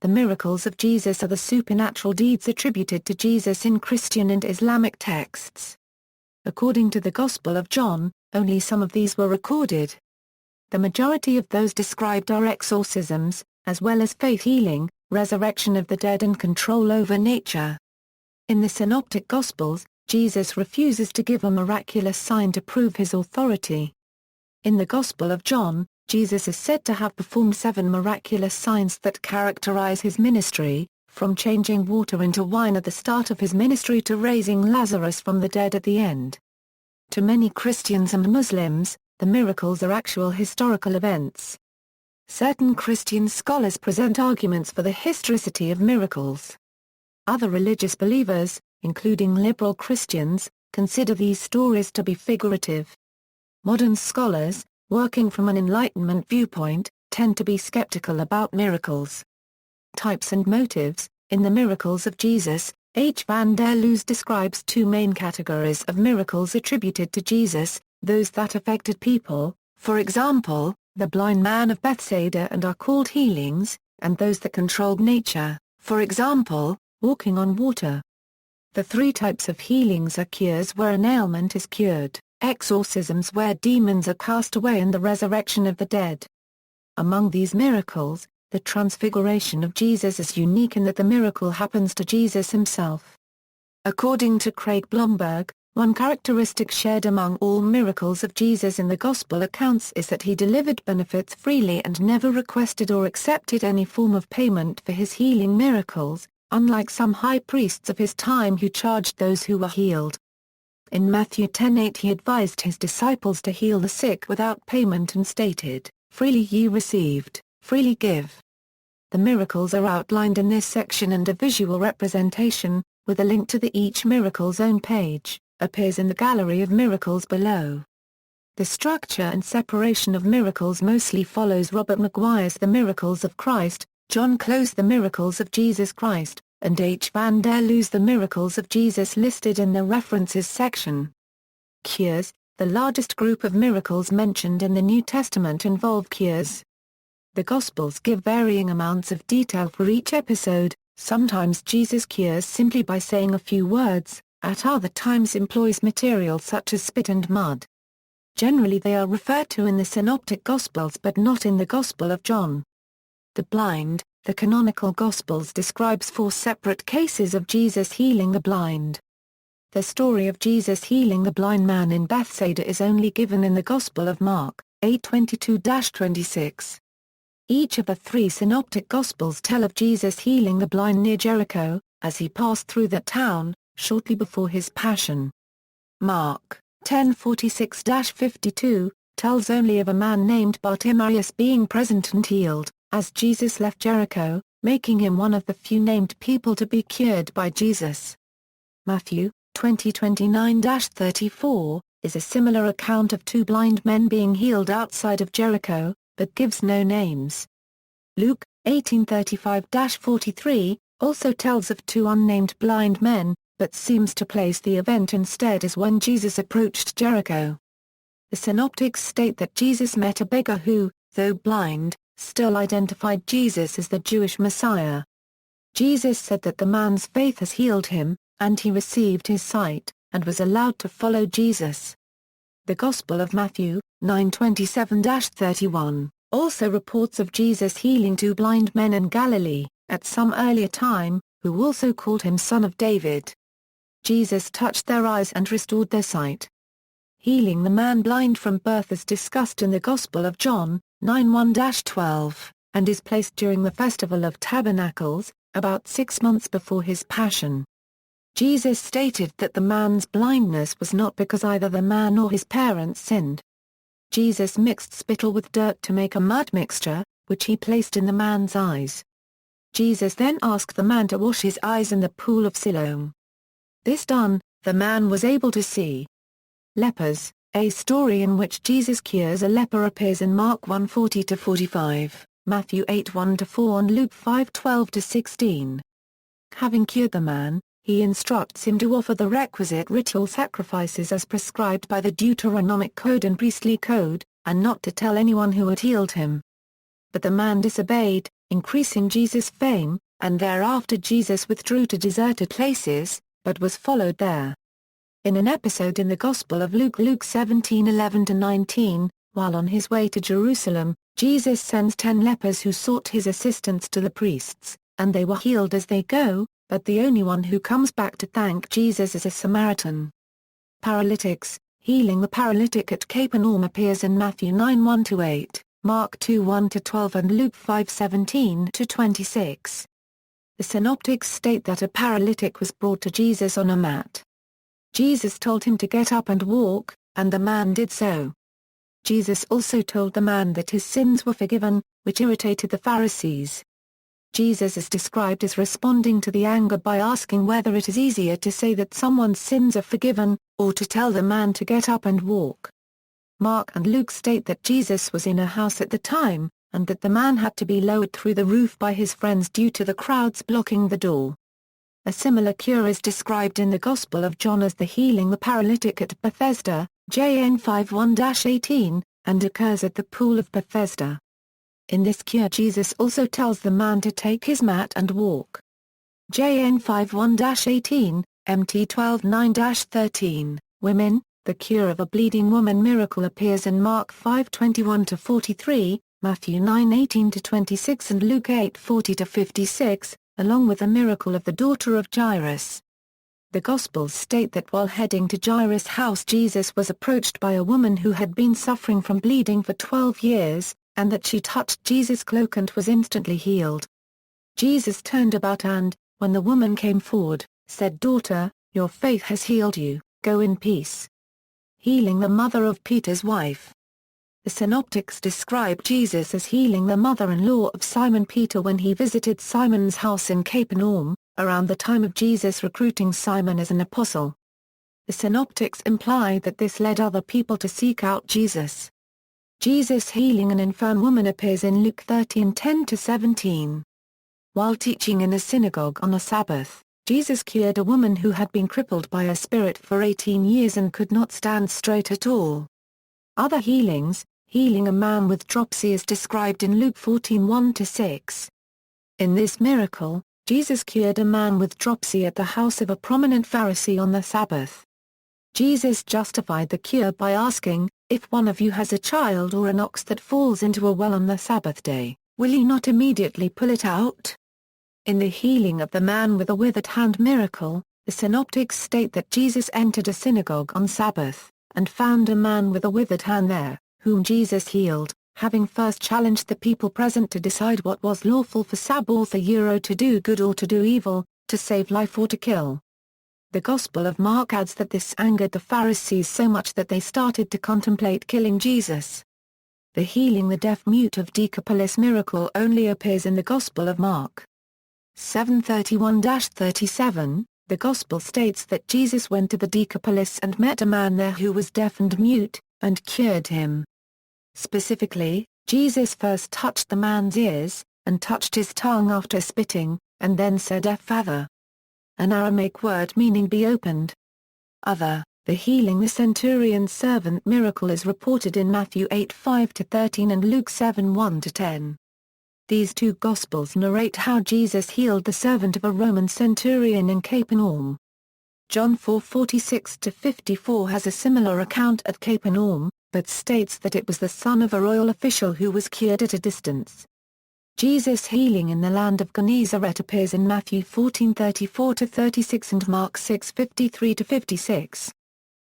The miracles of Jesus are the supernatural deeds attributed to Jesus in Christian and Islamic texts. According to the Gospel of John, only some of these were recorded. The majority of those described are exorcisms, as well as faith healing, resurrection of the dead and control over nature. In the Synoptic Gospels, Jesus refuses to give a miraculous sign to prove his authority. In the Gospel of John, Jesus is said to have performed 7 miraculous signs that characterize his ministry, from changing water into wine at the start of his ministry to raising Lazarus from the dead at the end. To many Christians and Muslims, the miracles are actual historical events. Certain Christian scholars present arguments for the historicity of miracles. Other religious believers, including liberal Christians, consider these stories to be figurative. Modern scholars, working from an Enlightenment viewpoint, tend to be skeptical about miracles. Types and motives. In the Miracles of Jesus, H. van der Loos describes 2 main categories of miracles attributed to Jesus, those that affected people, for example, the blind man of Bethsaida and are called healings, and those that controlled nature, for example, walking on water. The 3 types of healings are cures where an ailment is cured, exorcisms where demons are cast away, and the resurrection of the dead. Among these miracles, the transfiguration of Jesus is unique in that the miracle happens to Jesus himself. According to Craig Blomberg, one characteristic shared among all miracles of Jesus in the Gospel accounts is that he delivered benefits freely and never requested or accepted any form of payment for his healing miracles, unlike some high priests of his time who charged those who were healed. In Matthew 10:8 he advised his disciples to heal the sick without payment and stated, "Freely ye received, freely give." The miracles are outlined in this section, and a visual representation, with a link to each miracle's own page, appears in the gallery of miracles below. The structure and separation of miracles mostly follows Robert Maguire's The Miracles of Christ, John Close The Miracles of Jesus Christ, and H. van der Loos The Miracles of Jesus listed in the References section. Cures. The largest group of miracles mentioned in the New Testament involve cures. The Gospels give varying amounts of detail for each episode. Sometimes Jesus cures simply by saying a few words, at other times employs material such as spit and mud. Generally they are referred to in the Synoptic Gospels but not in the Gospel of John. The blind. The canonical Gospels describes 4 separate cases of Jesus healing the blind. The story of Jesus healing the blind man in Bethsaida is only given in the Gospel of Mark, 8:22-26. Each of the 3 Synoptic Gospels tell of Jesus healing the blind near Jericho, as he passed through that town, shortly before his passion. Mark, 10:46-52, tells only of a man named Bartimaeus being present and healed, as Jesus left Jericho, making him one of the few named people to be cured by Jesus. Matthew, 20:29-34, is a similar account of 2 blind men being healed outside of Jericho, but gives no names. Luke, 18:35-43, also tells of 2 unnamed blind men, but seems to place the event instead as when Jesus approached Jericho. The Synoptics state that Jesus met a beggar who, though blind, still identified Jesus as the Jewish Messiah. Jesus said that the man's faith has healed him, and he received his sight, and was allowed to follow Jesus. The Gospel of Matthew, 9:27-31, also reports of Jesus healing 2 blind men in Galilee, at some earlier time, who also called him Son of David. Jesus touched their eyes and restored their sight. Healing the man blind from birth is discussed in the Gospel of John, 9:1-12, and is placed during the Festival of Tabernacles, about 6 months before his passion. Jesus stated that the man's blindness was not because either the man or his parents sinned. Jesus mixed spittle with dirt to make a mud mixture, which he placed in the man's eyes. Jesus then asked the man to wash his eyes in the pool of Siloam. This done, the man was able to see. Lepers. A story in which Jesus cures a leper appears in Mark 1:40-45, Matthew 8:1-4 and Luke 5:12-16. Having cured the man, he instructs him to offer the requisite ritual sacrifices as prescribed by the Deuteronomic Code and priestly code, and not to tell anyone who had healed him. But the man disobeyed, increasing Jesus' fame, and thereafter Jesus withdrew to deserted places, but was followed there. In an episode in the Gospel of Luke 17:11-19, while on his way to Jerusalem, Jesus sends 10 lepers who sought his assistance to the priests, and they were healed as they go, but the only one who comes back to thank Jesus is a Samaritan. Paralytics. Healing the paralytic at Capernaum appears in Matthew 9:1-8, Mark 2:1-12 and Luke 5:17-26. The synoptics state that a paralytic was brought to Jesus on a mat. Jesus told him to get up and walk, and the man did so. Jesus also told the man that his sins were forgiven, which irritated the Pharisees. Jesus is described as responding to the anger by asking whether it is easier to say that someone's sins are forgiven, or to tell the man to get up and walk. Mark and Luke state that Jesus was in a house at the time, and that the man had to be lowered through the roof by his friends due to the crowds blocking the door. A similar cure is described in the Gospel of John as the healing the paralytic at Bethesda, JN 5:1-18, and occurs at the pool of Bethesda. In this cure Jesus also tells the man to take his mat and walk. JN 5:1-18, MT 12:9-13, Women. The cure of a bleeding woman miracle appears in Mark 5:21-43, Matthew 9:18-26 and Luke 8:40-56, along with the miracle of the daughter of Jairus. The Gospels state that while heading to Jairus' house Jesus was approached by a woman who had been suffering from bleeding for 12 years, and that she touched Jesus' cloak and was instantly healed. Jesus turned about and, when the woman came forward, said, "Daughter, your faith has healed you, go in peace." Healing the mother of Peter's wife. The synoptics describe Jesus as healing the mother-in-law of Simon Peter when he visited Simon's house in Capernaum, around the time of Jesus recruiting Simon as an apostle. The synoptics imply that this led other people to seek out Jesus. Jesus healing an infirm woman appears in Luke 13:10-17. While teaching in a synagogue on a Sabbath, Jesus cured a woman who had been crippled by a spirit for 18 years and could not stand straight at all. Other healings. Healing a man with dropsy is described in Luke 14:1-6. In this miracle, Jesus cured a man with dropsy at the house of a prominent Pharisee on the Sabbath. Jesus justified the cure by asking, "If one of you has a child or an ox that falls into a well on the Sabbath day, will he not immediately pull it out?" In the healing of the man with a withered hand miracle, the synoptics state that Jesus entered a synagogue on Sabbath, and found a man with a withered hand there, whom Jesus healed, having first challenged the people present to decide what was lawful for Sabbath to do good or to do evil, to save life or to kill. The Gospel of Mark adds that this angered the Pharisees so much that they started to contemplate killing Jesus. The healing the deaf-mute of Decapolis miracle only appears in the Gospel of Mark. 7:31-37, the Gospel states that Jesus went to the Decapolis and met a man there who was deaf and mute, and cured him. Specifically, Jesus first touched the man's ears, and touched his tongue after spitting, and then said "Ephphatha," an Aramaic word meaning "be opened." The healing the centurion's servant miracle is reported in Matthew 8:5-13 and Luke 7:1-10. These two Gospels narrate how Jesus healed the servant of a Roman centurion in Capernaum. John 4:46-54 has a similar account at Capernaum, but states that it was the son of a royal official who was cured at a distance. Jesus' healing in the land of Gennesaret appears in Matthew 14:34-36 and Mark 6:53-56.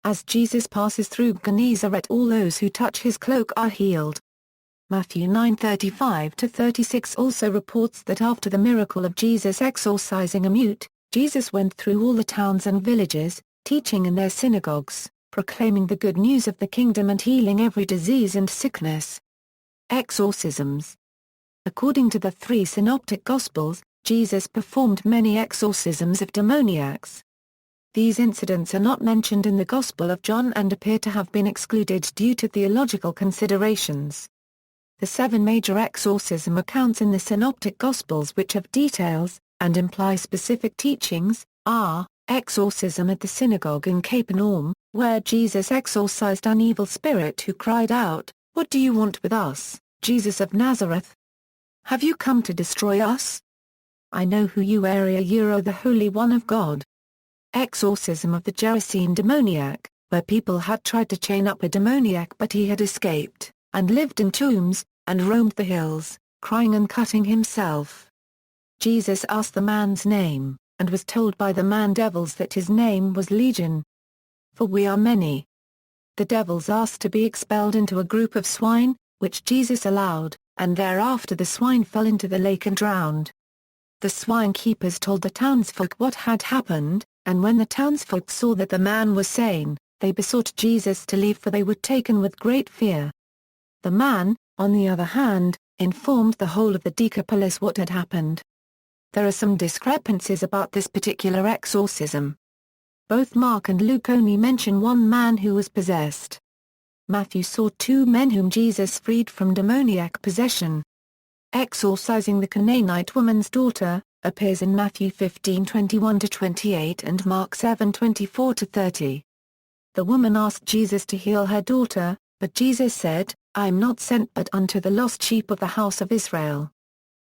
As Jesus passes through Gennesaret, all those who touch his cloak are healed. Matthew 9:35-36 also reports that after the miracle of Jesus exorcising a mute, Jesus went through all the towns and villages, teaching in their synagogues, proclaiming the good news of the kingdom and healing every disease and sickness. Exorcisms. According to the three Synoptic Gospels, Jesus performed many exorcisms of demoniacs. These incidents are not mentioned in the Gospel of John and appear to have been excluded due to theological considerations. The 7 major exorcism accounts in the Synoptic Gospels which have details, and imply specific teachings, are, exorcism at the synagogue in Capernaum, where Jesus exorcised an evil spirit who cried out, "What do you want with us, Jesus of Nazareth?" Have you come to destroy us? I know who you are, the Holy One of God. Exorcism of the Gerasene demoniac, where people had tried to chain up a demoniac but he had escaped, and lived in tombs, and roamed the hills, crying and cutting himself. Jesus asked the man's name, and was told by the man devils that his name was Legion. For we are many. The devils asked to be expelled into a group of swine, which Jesus allowed, and thereafter the swine fell into the lake and drowned. The swine keepers told the townsfolk what had happened, and when the townsfolk saw that the man was sane, they besought Jesus to leave, for they were taken with great fear. The man, on the other hand, informed the whole of the Decapolis what had happened. There are some discrepancies about this particular exorcism. Both Mark and Luke only mention one man who was possessed. Matthew saw two men whom Jesus freed from demoniac possession. Exorcising the Canaanite woman's daughter appears in Matthew 15:21-28 and Mark 7:24-30. The woman asked Jesus to heal her daughter, but Jesus said, I am not sent but unto the lost sheep of the house of Israel.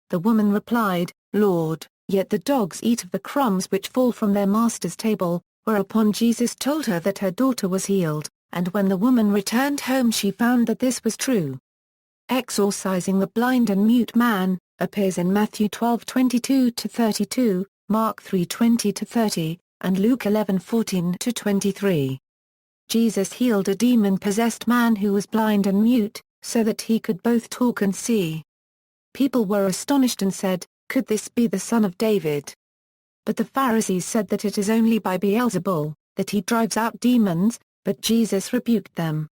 The woman replied, Lord, yet the dogs eat of the crumbs which fall from their master's table, whereupon Jesus told her that her daughter was healed, and when the woman returned home she found that this was true. Exorcising the blind and mute man appears in Matthew 12:22-32, Mark 3:20-30, and Luke 11:14-23. Jesus healed a demon-possessed man who was blind and mute, so that he could both talk and see. People were astonished and said, Could this be the son of David? But the Pharisees said that it is only by Beelzebul that he drives out demons, but Jesus rebuked them.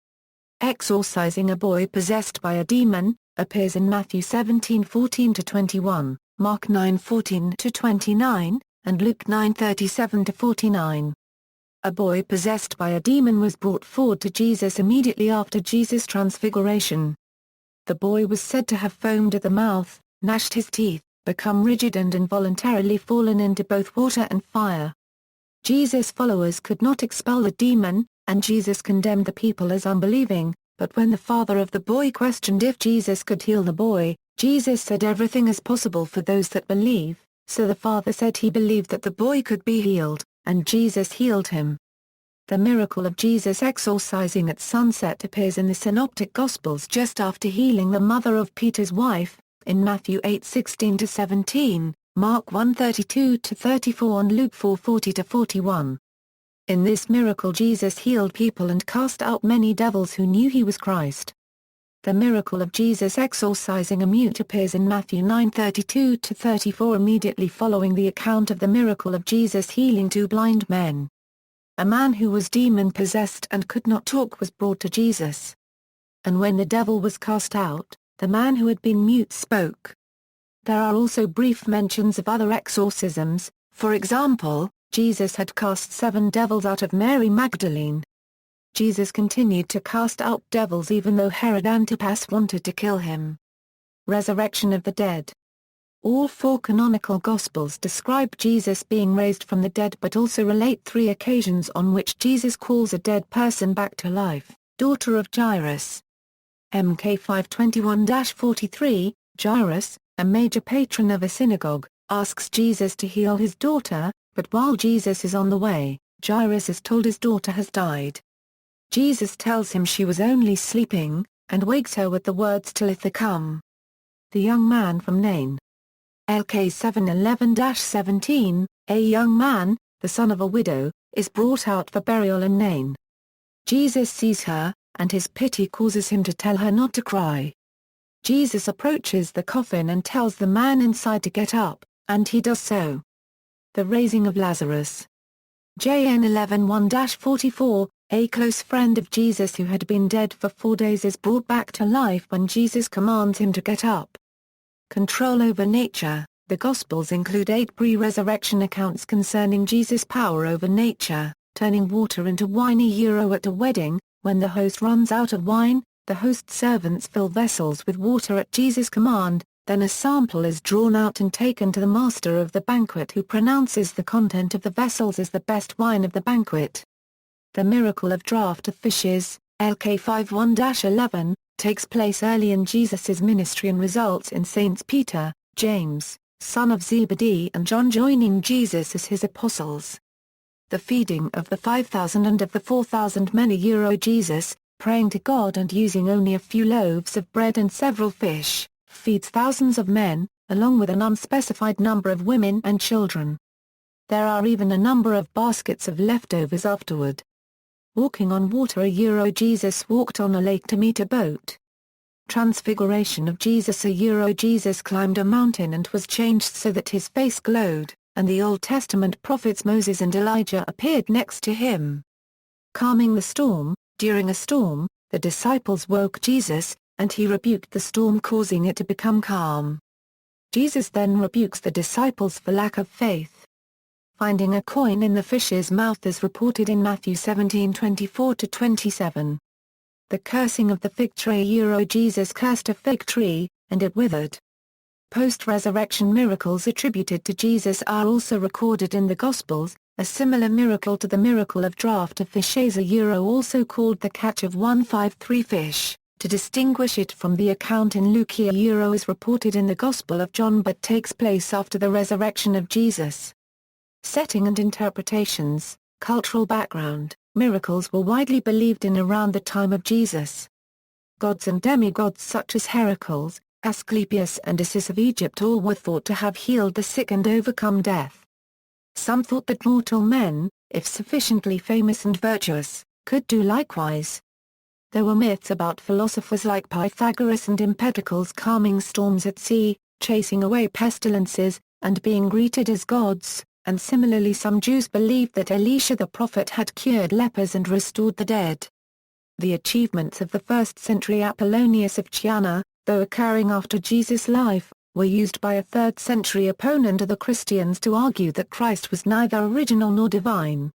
Exorcising a boy possessed by a demon appears in Matthew 17:14-21, Mark 9:14-29, and Luke 9:37-49. A boy possessed by a demon was brought forward to Jesus immediately after Jesus' transfiguration. The boy was said to have foamed at the mouth, gnashed his teeth, become rigid and involuntarily fallen into both water and fire. Jesus' followers could not expel the demon, and Jesus condemned the people as unbelieving, but when the father of the boy questioned if Jesus could heal the boy, Jesus said everything is possible for those that believe, so the father said he believed that the boy could be healed, and Jesus healed him. The miracle of Jesus exorcising at sunset appears in the Synoptic Gospels just after healing the mother of Peter's wife, in Matthew 8:16-17, Mark 1:32-34 and Luke 4:40-41. In this miracle Jesus healed people and cast out many devils who knew he was Christ. The miracle of Jesus exorcising a mute appears in Matthew 9:32-34 immediately following the account of the miracle of Jesus healing two blind men. A man who was demon-possessed and could not talk was brought to Jesus. And when the devil was cast out, the man who had been mute spoke. There are also brief mentions of other exorcisms, for example, Jesus had cast 7 devils out of Mary Magdalene. Jesus continued to cast out devils even though Herod Antipas wanted to kill him. Resurrection of the dead. All 4 canonical Gospels describe Jesus being raised from the dead but also relate 3 occasions on which Jesus calls a dead person back to life. Daughter of Jairus. Mk 521-43, Jairus, a major patron of a synagogue, asks Jesus to heal his daughter, but while Jesus is on the way, Jairus is told his daughter has died. Jesus tells him she was only sleeping, and wakes her with the words Talitha come. The young man from Nain. Lk 711-17, a young man, the son of a widow, is brought out for burial in Nain. Jesus sees her, and his pity causes him to tell her not to cry. Jesus approaches the coffin and tells the man inside to get up, and he does so. The raising of Lazarus. JN 11:1-44, a close friend of Jesus who had been dead for 4 days is brought back to life when Jesus commands him to get up. Control over nature. The Gospels include 8 pre-resurrection accounts concerning Jesus' power over nature, turning water into wine at a wedding. When the host runs out of wine, the host's servants fill vessels with water at Jesus' command, then a sample is drawn out and taken to the master of the banquet who pronounces the content of the vessels as the best wine of the banquet. The miracle of draught of fishes, Lk 51-11, takes place early in Jesus' ministry and results in Saints Peter, James, son of Zebedee and John joining Jesus as his apostles. The feeding of the 5,000 and of the 4,000 men Jesus, praying to God and using only a few loaves of bread and several fish, feeds thousands of men, along with an unspecified number of women and children. There are even a number of baskets of leftovers afterward. Walking on water Jesus walked on a lake to meet a boat. Transfiguration of Jesus Jesus climbed a mountain and was changed so that his face glowed, and the Old Testament prophets Moses and Elijah appeared next to him. Calming the storm, during a storm, the disciples woke Jesus, and he rebuked the storm causing it to become calm. Jesus then rebukes the disciples for lack of faith. Finding a coin in the fish's mouth is reported in Matthew 17:24-27. The cursing of the fig tree Jesus cursed a fig tree, and it withered. Post-resurrection miracles attributed to Jesus are also recorded in the Gospels, a similar miracle to the miracle of draught of fishes also called the catch of 153 fish, to distinguish it from the account in Luke is reported in the Gospel of John but takes place after the resurrection of Jesus. Setting and interpretations, cultural background, miracles were widely believed in around the time of Jesus. Gods and demigods such as Heracles, Asclepius and Isis of Egypt all were thought to have healed the sick and overcome death. Some thought that mortal men, if sufficiently famous and virtuous, could do likewise. There were myths about philosophers like Pythagoras and Empedocles calming storms at sea, chasing away pestilences, and being greeted as gods, and similarly some Jews believed that Elisha the prophet had cured lepers and restored the dead. The achievements of the 1st century Apollonius of Chiana, though occurring after Jesus' life, were used by a 3rd century opponent of the Christians to argue that Christ was neither original nor divine.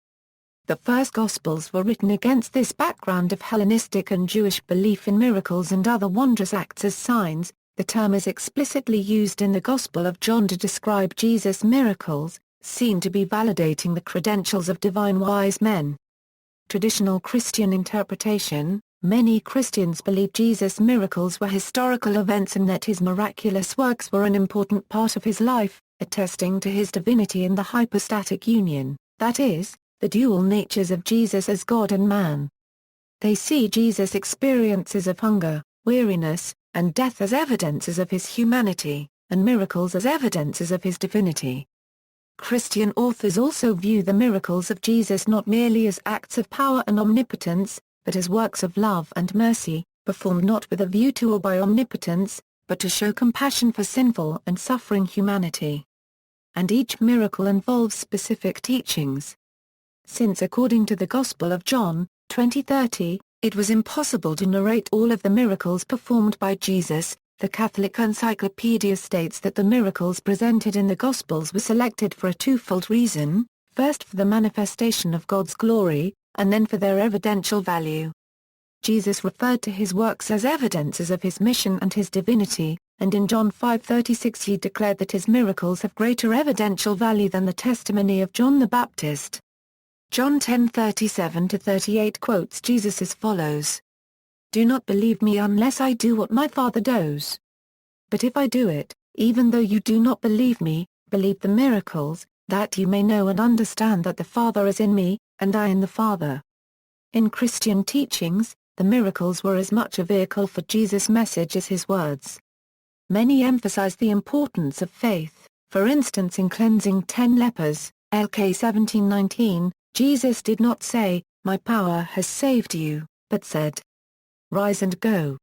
The first Gospels were written against this background of Hellenistic and Jewish belief in miracles and other wondrous acts as signs. The term is explicitly used in the Gospel of John to describe Jesus' miracles, seen to be validating the credentials of divine wise men. Traditional Christian interpretation: many Christians believe Jesus' miracles were historical events and that his miraculous works were an important part of his life, attesting to his divinity and the hypostatic union, that is, the dual natures of Jesus as God and man. They see Jesus' experiences of hunger, weariness, and death as evidences of his humanity, and miracles as evidences of his divinity. Christian authors also view the miracles of Jesus not merely as acts of power and omnipotence, but as works of love and mercy, performed not with a view to or by omnipotence, but to show compassion for sinful and suffering humanity. And each miracle involves specific teachings. Since according to the Gospel of John, 20:30, it was impossible to narrate all of the miracles performed by Jesus, the Catholic Encyclopedia states that the miracles presented in the Gospels were selected for a twofold reason: first for the manifestation of God's glory, and then for their evidential value. Jesus referred to his works as evidences of his mission and his divinity, and in John 5:36 he declared that his miracles have greater evidential value than the testimony of John the Baptist. John 10:37-38 quotes Jesus as follows: "Do not believe me unless I do what my Father does. But if I do it, even though you do not believe me, believe the miracles, that you may know and understand that the Father is in me, and I in the Father." In Christian teachings, the miracles were as much a vehicle for Jesus' message as his words. Many emphasize the importance of faith. For instance, in cleansing 10 lepers, LK 17:19, Jesus did not say, "My power has saved you," but said, "Rise and go.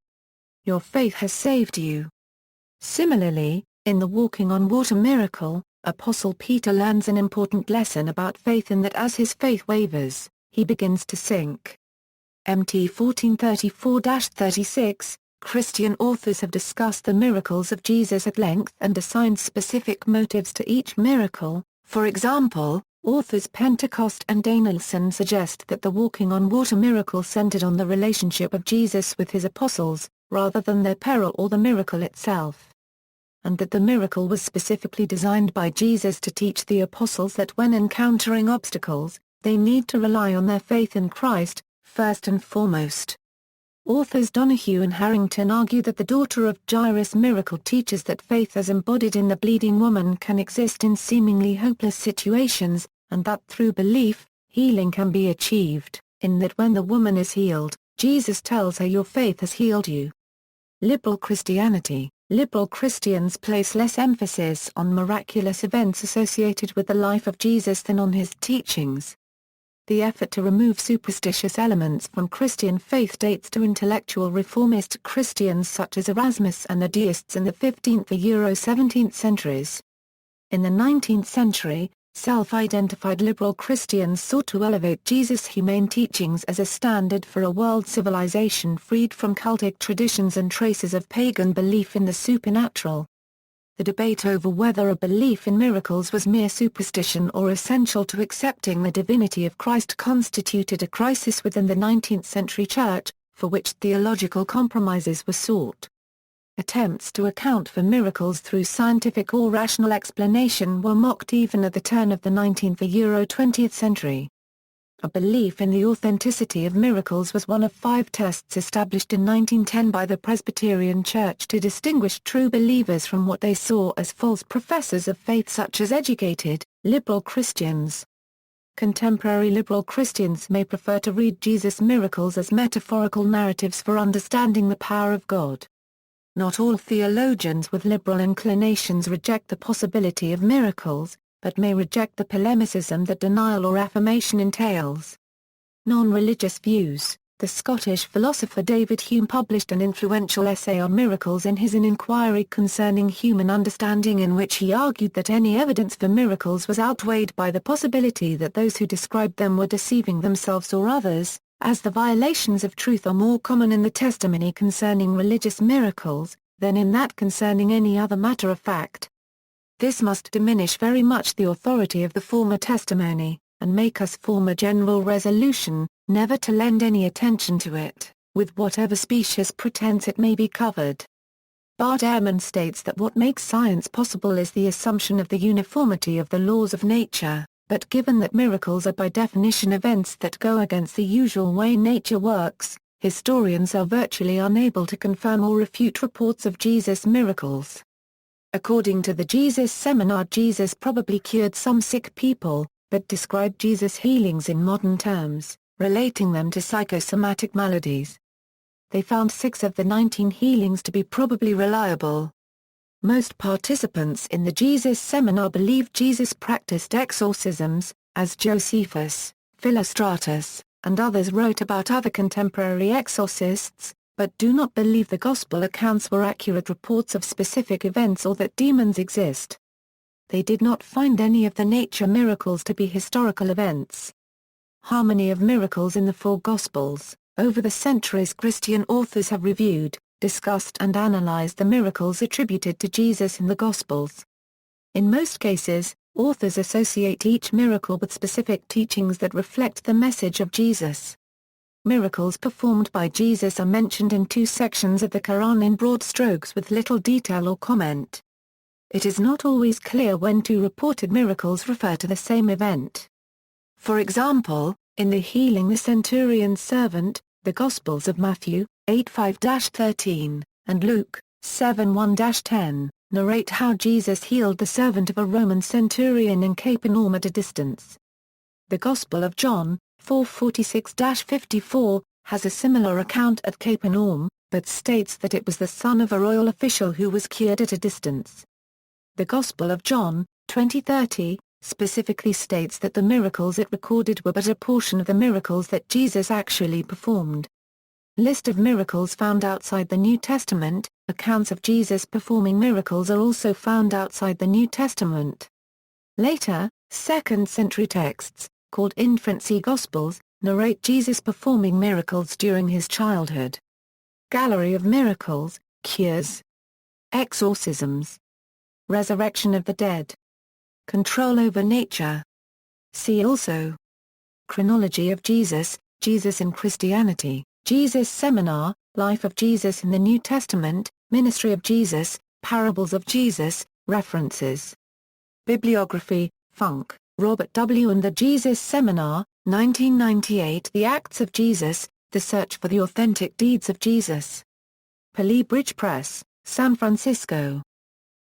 Your faith has saved you." Similarly, in the walking on water miracle, Apostle Peter learns an important lesson about faith in that as his faith wavers, he begins to sink. MT 1434-36, Christian authors have discussed the miracles of Jesus at length and assigned specific motives to each miracle. For example, authors Pentecost and Danielson suggest that the walking on water miracle centered on the relationship of Jesus with his apostles, rather than their peril or the miracle itself. And that the miracle was specifically designed by Jesus to teach the apostles that when encountering obstacles, they need to rely on their faith in Christ, first and foremost. Authors Donahue and Harrington argue that the daughter of Jairus miracle teaches that faith as embodied in the bleeding woman can exist in seemingly hopeless situations, and that through belief, healing can be achieved, in that when the woman is healed, Jesus tells her your faith has healed you. Liberal Christianity. Liberal Christians place less emphasis on miraculous events associated with the life of Jesus than on his teachings. The effort to remove superstitious elements from Christian faith dates to intellectual reformist Christians such as Erasmus and the deists in the 15th–17th centuries. In the 19th century, self-identified liberal Christians sought to elevate Jesus' humane teachings as a standard for a world civilization freed from cultic traditions and traces of pagan belief in the supernatural. The debate over whether a belief in miracles was mere superstition or essential to accepting the divinity of Christ constituted a crisis within the 19th century Church, for which theological compromises were sought. Attempts to account for miracles through scientific or rational explanation were mocked even at the turn of the 19th–20th century. A belief in the authenticity of miracles was one of 5 tests established in 1910 by the Presbyterian Church to distinguish true believers from what they saw as false professors of faith such as educated, liberal Christians. Contemporary liberal Christians may prefer to read Jesus' miracles as metaphorical narratives for understanding the power of God. Not all theologians with liberal inclinations reject the possibility of miracles, but may reject the polemicism that denial or affirmation entails. Non-religious views. The Scottish philosopher David Hume published an influential essay on miracles in his An Inquiry Concerning Human Understanding, in which he argued that any evidence for miracles was outweighed by the possibility that those who described them were deceiving themselves or others, as the violations of truth are more common in the testimony concerning religious miracles, than in that concerning any other matter of fact. This must diminish very much the authority of the former testimony, and make us form a general resolution, never to lend any attention to it, with whatever specious pretense it may be covered. Bart Ehrman states that what makes science possible is the assumption of the uniformity of the laws of nature, but given that miracles are by definition events that go against the usual way nature works, historians are virtually unable to confirm or refute reports of Jesus' miracles. According to the Jesus Seminar, Jesus probably cured some sick people, but described Jesus' healings in modern terms, relating them to psychosomatic maladies. They found 6 of the 19 healings to be probably reliable. Most participants in the Jesus Seminar believed Jesus practiced exorcisms, as Josephus, Philostratus, and others wrote about other contemporary exorcists, but do not believe the Gospel accounts were accurate reports of specific events or that demons exist. They did not find any of the nature miracles to be historical events. Harmony of miracles in the 4 Gospels. Over the centuries, Christian authors have reviewed, discussed and analyzed the miracles attributed to Jesus in the Gospels. In most cases, authors associate each miracle with specific teachings that reflect the message of Jesus. Miracles performed by Jesus are mentioned in 2 sections of the Quran in broad strokes with little detail or comment. It is not always clear when 2 reported miracles refer to the same event. For example, in the healing the centurion's servant, the Gospels of Matthew, 8:5–13, and Luke, 7:1–10, narrate how Jesus healed the servant of a Roman centurion in Capernaum at a distance. The Gospel of John, 4:46–54, has a similar account at Capernaum, but states that it was the son of a royal official who was cured at a distance. The Gospel of John, 20:30, specifically states that the miracles it recorded were but a portion of the miracles that Jesus actually performed. List of miracles found outside the New Testament. Accounts of Jesus performing miracles are also found outside the New Testament. Later, 2nd century texts, called Infancy Gospels, narrate Jesus performing miracles during his childhood. Gallery of miracles, cures, exorcisms, resurrection of the dead, control over nature. See also: Chronology of Jesus, Jesus in Christianity, Jesus Seminar, Life of Jesus in the New Testament, Ministry of Jesus, Parables of Jesus. References. Bibliography: Funk, Robert W. and the Jesus Seminar, 1998. The Acts of Jesus, The Search for the Authentic Deeds of Jesus. Pali Bridge Press, San Francisco.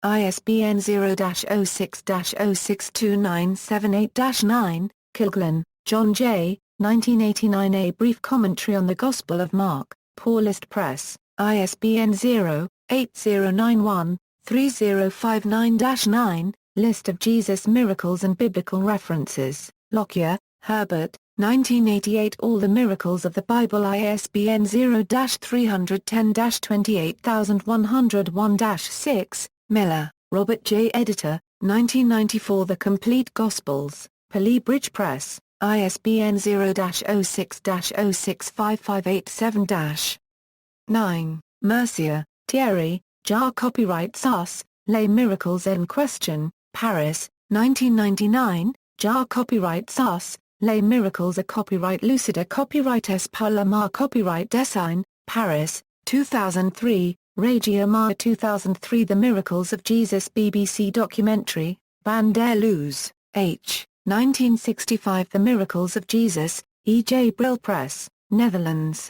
ISBN 0-06-062978-9, Kilglen, John J., 1989. A Brief Commentary on the Gospel of Mark, Paulist Press, ISBN 0-8091-3059-9, List of Jesus' Miracles and Biblical References, Lockyer, Herbert, 1988. All the Miracles of the Bible. ISBN 0-310-28101-6, Miller, Robert J. Editor, 1994. The Complete Gospels, Pali Bridge Press, ISBN 0-06-065587-9. Mercier, Thierry, Jar Copyright Sus, Les Miracles en Question, Paris, 1999, Jar Copyright Sus, Les Miracles a Copyright Lucida Copyright S. Palomar Copyright Design, Paris, 2003, Regia Mar 2003. The Miracles of Jesus BBC documentary, Van der Loos, H. 1965. The Miracles of Jesus, E. J. Brill Press, Netherlands.